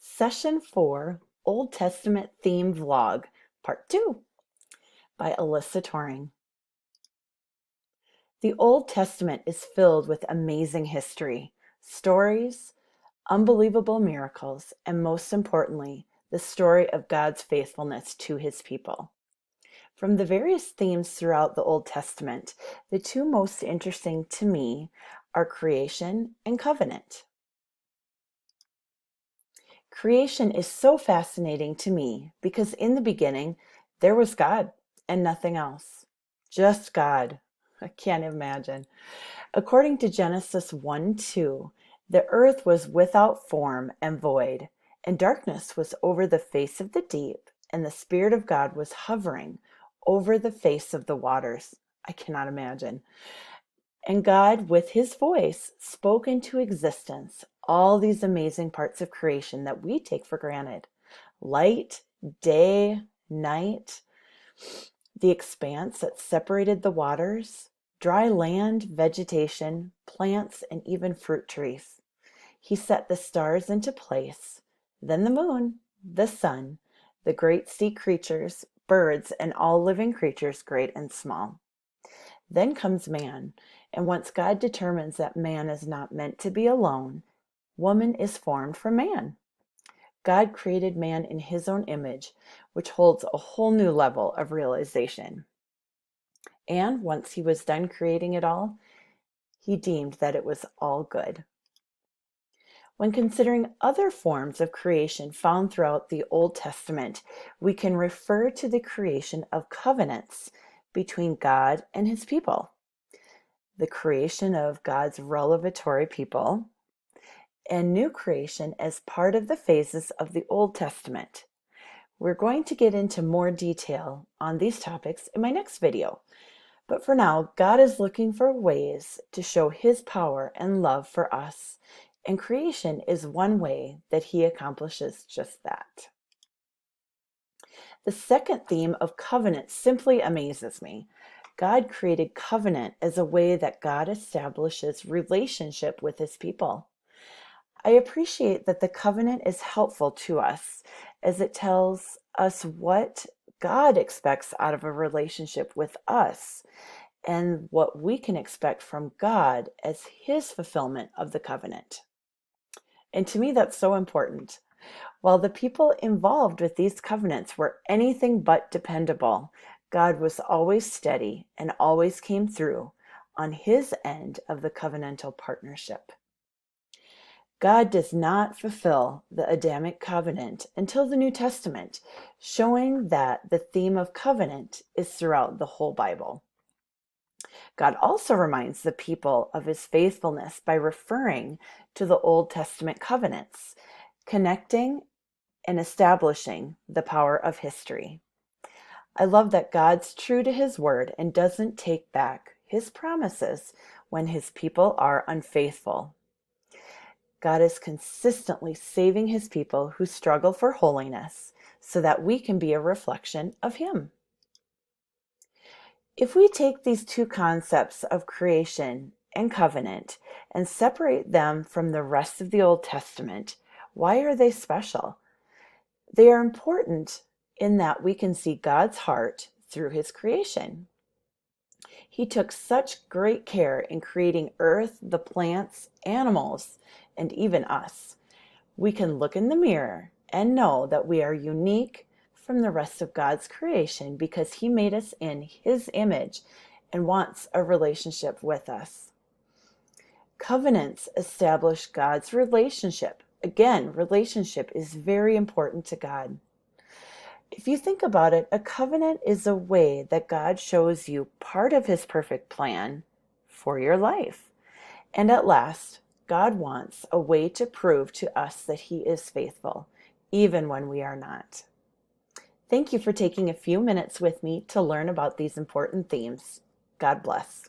Session 4, Old Testament Theme Vlog, Part 2 by Alyssa Toring. The Old Testament is filled with amazing history, stories, unbelievable miracles, and most importantly, the story of God's faithfulness to his people. From the various themes throughout the Old Testament, the two most interesting to me are creation and covenant. Creation is so fascinating to me because in the beginning, there was God and nothing else. Just God. I can't imagine. According to Genesis 1:2, the earth was without form and void, and darkness was over the face of the deep, and the Spirit of God was hovering over the face of the waters. I cannot imagine. And God, with his voice, spoke into existence all these amazing parts of creation that we take for granted. Light, day, night, the expanse that separated the waters, dry land, vegetation, plants, and even fruit trees. He set the stars into place, then the moon, the sun, the great sea creatures, birds, and all living creatures, great and small. Then comes man, and once God determines that man is not meant to be alone, woman is formed from man. God created man in his own image, which holds a whole new level of realization. And once he was done creating it all, he deemed that it was all good. When considering other forms of creation found throughout the Old Testament, we can refer to the creation of covenants between God and his people, the creation of God's revelatory people, and new creation as part of the phases of the Old Testament. We're going to get into more detail on these topics in my next video. But for now, God is looking for ways to show his power and love for us, and creation is one way that he accomplishes just that. The second theme of covenant simply amazes me. God created covenant as a way that God establishes relationship with his people. I appreciate that the covenant is helpful to us as it tells us what God expects out of a relationship with us and what we can expect from God as his fulfillment of the covenant. And to me, that's so important. While the people involved with these covenants were anything but dependable, God was always steady and always came through on his end of the covenantal partnership. God does not fulfill the Adamic covenant until the New Testament, showing that the theme of covenant is throughout the whole Bible. God also reminds the people of his faithfulness by referring to the Old Testament covenants, connecting and establishing the power of history. I love that God's true to his word and doesn't take back his promises when his people are unfaithful. God is consistently saving his people who struggle for holiness so that we can be a reflection of him. If we take these two concepts of creation and covenant and separate them from the rest of the Old Testament, why are they special? They are important in that we can see God's heart through his creation. He took such great care in creating earth, the plants, animals, and even us. We can look in the mirror and know that we are unique from the rest of God's creation because he made us in his image and wants a relationship with us. Covenants establish God's relationship. Again, relationship is very important to God. If you think about it, a covenant is a way that God shows you part of his perfect plan for your life. And at last, God wants a way to prove to us that he is faithful, even when we are not. Thank you for taking a few minutes with me to learn about these important themes. God bless.